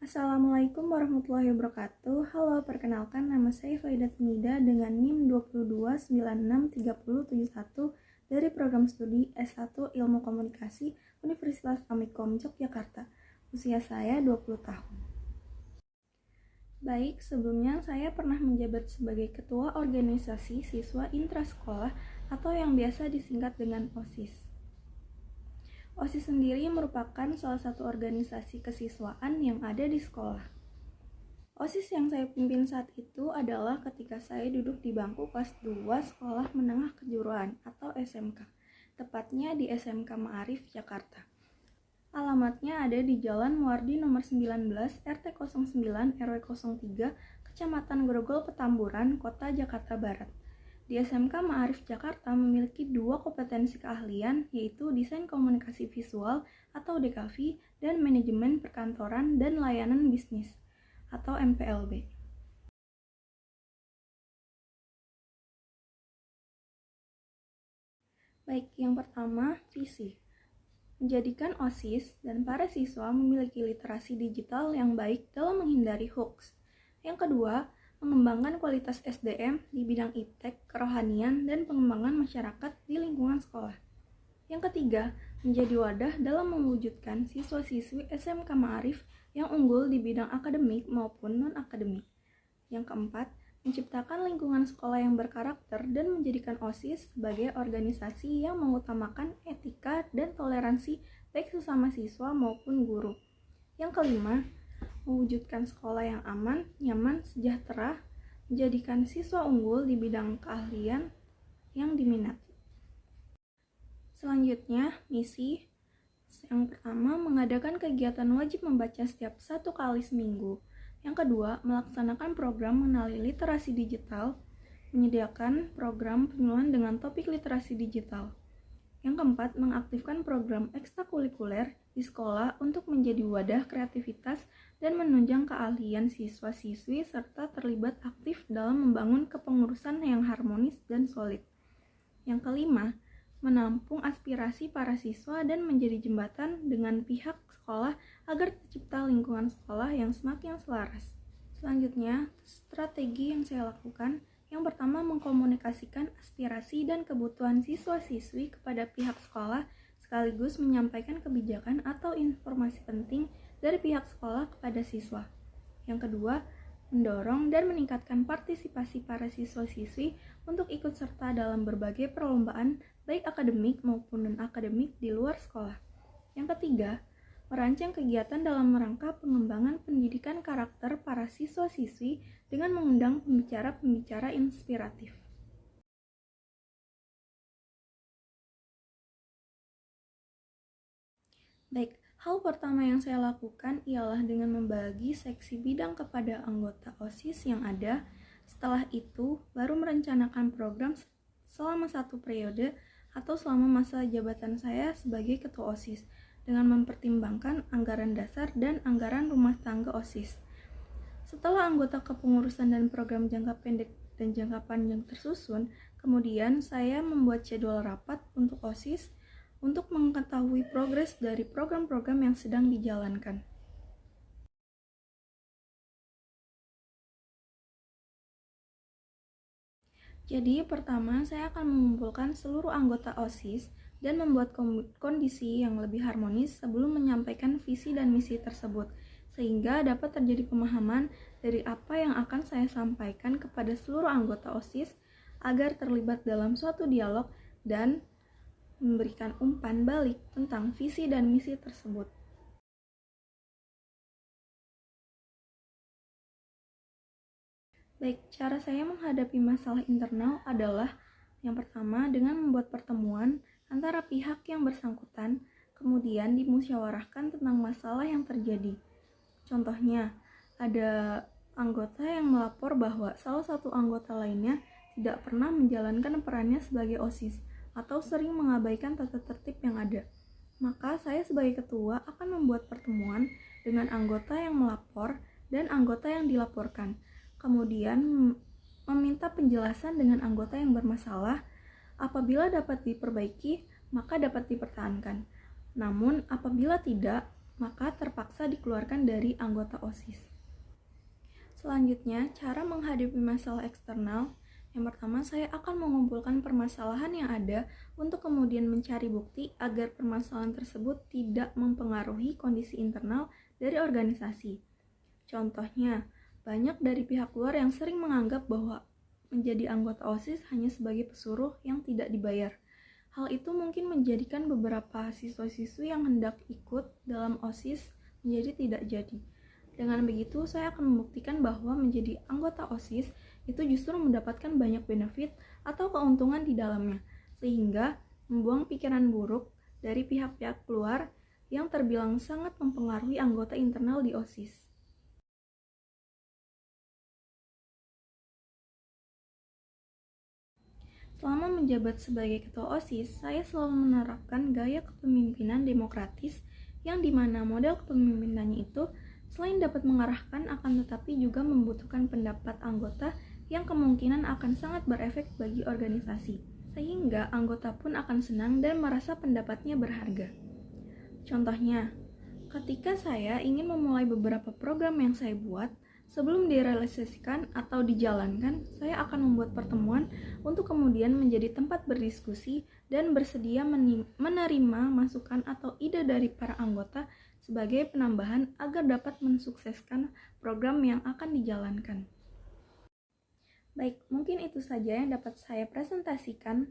Assalamualaikum warahmatullahi wabarakatuh. Halo, perkenalkan nama saya Faidat Nida dengan NIM 22963071 dari program studi S1 Ilmu Komunikasi Universitas Amikom Yogyakarta. Usia saya 20 tahun. Baik, sebelumnya saya pernah menjabat sebagai Ketua Organisasi Siswa Intrasekolah atau yang biasa disingkat dengan OSIS. OSIS sendiri merupakan salah satu organisasi kesiswaan yang ada di sekolah. OSIS yang saya pimpin saat itu adalah ketika saya duduk di bangku kelas 2 Sekolah Menengah Kejuruan atau SMK, tepatnya di SMK Ma'arif, Jakarta. Alamatnya ada di Jalan Muardi nomor 19, RT 09, RW 03, Kecamatan Grogol, Petamburan, Kota Jakarta Barat. Di SMK Ma'arif Jakarta memiliki 2 kompetensi keahlian, yaitu Desain Komunikasi Visual atau DKV dan Manajemen Perkantoran dan Layanan Bisnis atau MPLB. Baik, yang pertama, visi. Menjadikan OSIS dan para siswa memiliki literasi digital yang baik dalam menghindari hoax. Yang kedua, mengembangkan kualitas SDM di bidang iptek, kerohanian, dan pengembangan masyarakat di lingkungan sekolah. Yang ketiga, menjadi wadah dalam mewujudkan siswa-siswi SMK Ma'arif yang unggul di bidang akademik maupun non-akademik. Yang keempat, menciptakan lingkungan sekolah yang berkarakter dan menjadikan OSIS sebagai organisasi yang mengutamakan etika dan toleransi baik sesama siswa maupun guru. Yang kelima, mewujudkan sekolah yang aman, nyaman, sejahtera, menjadikan siswa unggul di bidang keahlian yang diminati. Selanjutnya, misi. Yang pertama, mengadakan kegiatan wajib membaca setiap 1 kali seminggu. Yang kedua, melaksanakan program mengenali literasi digital, menyediakan program penyuluhan dengan topik literasi digital. Yang keempat, mengaktifkan program ekstrakurikuler di sekolah untuk menjadi wadah kreativitas dan menunjang keahlian siswa-siswi serta terlibat aktif dalam membangun kepengurusan yang harmonis dan solid. Yang kelima, menampung aspirasi para siswa dan menjadi jembatan dengan pihak sekolah agar tercipta lingkungan sekolah yang semakin selaras. Selanjutnya, strategi yang saya lakukan. Yang pertama, mengkomunikasikan aspirasi dan kebutuhan siswa-siswi kepada pihak sekolah sekaligus menyampaikan kebijakan atau informasi penting dari pihak sekolah kepada siswa. Yang kedua, mendorong dan meningkatkan partisipasi para siswa-siswi untuk ikut serta dalam berbagai perlombaan baik akademik maupun non-akademik di luar sekolah. Yang ketiga, merancang kegiatan dalam rangka pengembangan pendidikan karakter para siswa-siswi dengan mengundang pembicara-pembicara inspiratif. Baik, hal pertama yang saya lakukan ialah dengan membagi seksi bidang kepada anggota OSIS yang ada. Setelah itu, baru merencanakan program selama 1 periode atau selama masa jabatan saya sebagai ketua OSIS dengan mempertimbangkan anggaran dasar dan anggaran rumah tangga OSIS. Setelah anggota kepengurusan dan program jangka pendek dan jangka panjang tersusun, kemudian saya membuat jadwal rapat untuk OSIS untuk mengetahui progres dari program-program yang sedang dijalankan. Jadi, pertama, saya akan mengumpulkan seluruh anggota OSIS dan membuat kondisi yang lebih harmonis sebelum menyampaikan visi dan misi tersebut, sehingga dapat terjadi pemahaman dari apa yang akan saya sampaikan kepada seluruh anggota OSIS agar terlibat dalam suatu dialog dan memberikan umpan balik tentang visi dan misi tersebut. Baik, cara saya menghadapi masalah internal adalah yang pertama dengan membuat pertemuan antara pihak yang bersangkutan, kemudian dimusyawarahkan tentang masalah yang terjadi. Contohnya, ada anggota yang melapor bahwa salah satu anggota lainnya tidak pernah menjalankan perannya sebagai OSIS atau sering mengabaikan tata tertib yang ada. Maka saya sebagai ketua akan membuat pertemuan dengan anggota yang melapor dan anggota yang dilaporkan. Kemudian meminta penjelasan dengan anggota yang bermasalah. Apabila dapat diperbaiki, maka dapat dipertahankan. Namun apabila tidak, maka terpaksa dikeluarkan dari anggota OSIS. Selanjutnya, cara menghadapi masalah eksternal. Yang pertama, saya akan mengumpulkan permasalahan yang ada untuk kemudian mencari bukti agar permasalahan tersebut tidak mempengaruhi kondisi internal dari organisasi. Contohnya, banyak dari pihak luar yang sering menganggap bahwa menjadi anggota OSIS hanya sebagai pesuruh yang tidak dibayar. Hal itu mungkin menjadikan beberapa siswa-siswi yang hendak ikut dalam OSIS menjadi tidak jadi. Dengan begitu, saya akan membuktikan bahwa menjadi anggota OSIS itu justru mendapatkan banyak benefit atau keuntungan di dalamnya, sehingga membuang pikiran buruk dari pihak-pihak luar yang terbilang sangat mempengaruhi anggota internal di OSIS. Selama menjabat sebagai ketua OSIS, saya selalu menerapkan gaya kepemimpinan demokratis yang dimana model kepemimpinannya itu selain dapat mengarahkan akan tetapi juga membutuhkan pendapat anggota yang kemungkinan akan sangat berefek bagi organisasi, sehingga anggota pun akan senang dan merasa pendapatnya berharga. Contohnya, ketika saya ingin memulai beberapa program yang saya buat, sebelum direalisasikan atau dijalankan, saya akan membuat pertemuan untuk kemudian menjadi tempat berdiskusi dan bersedia menerima masukan atau ide dari para anggota sebagai penambahan agar dapat mensukseskan program yang akan dijalankan. Baik, mungkin itu saja yang dapat saya presentasikan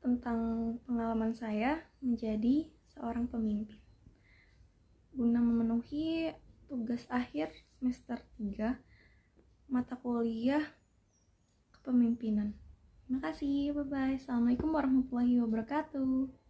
tentang pengalaman saya menjadi seorang pemimpin. Guna memenuhi tugas akhir semester 3 mata kuliah kepemimpinan. Terima kasih, bye-bye. Assalamualaikum warahmatullahi wabarakatuh.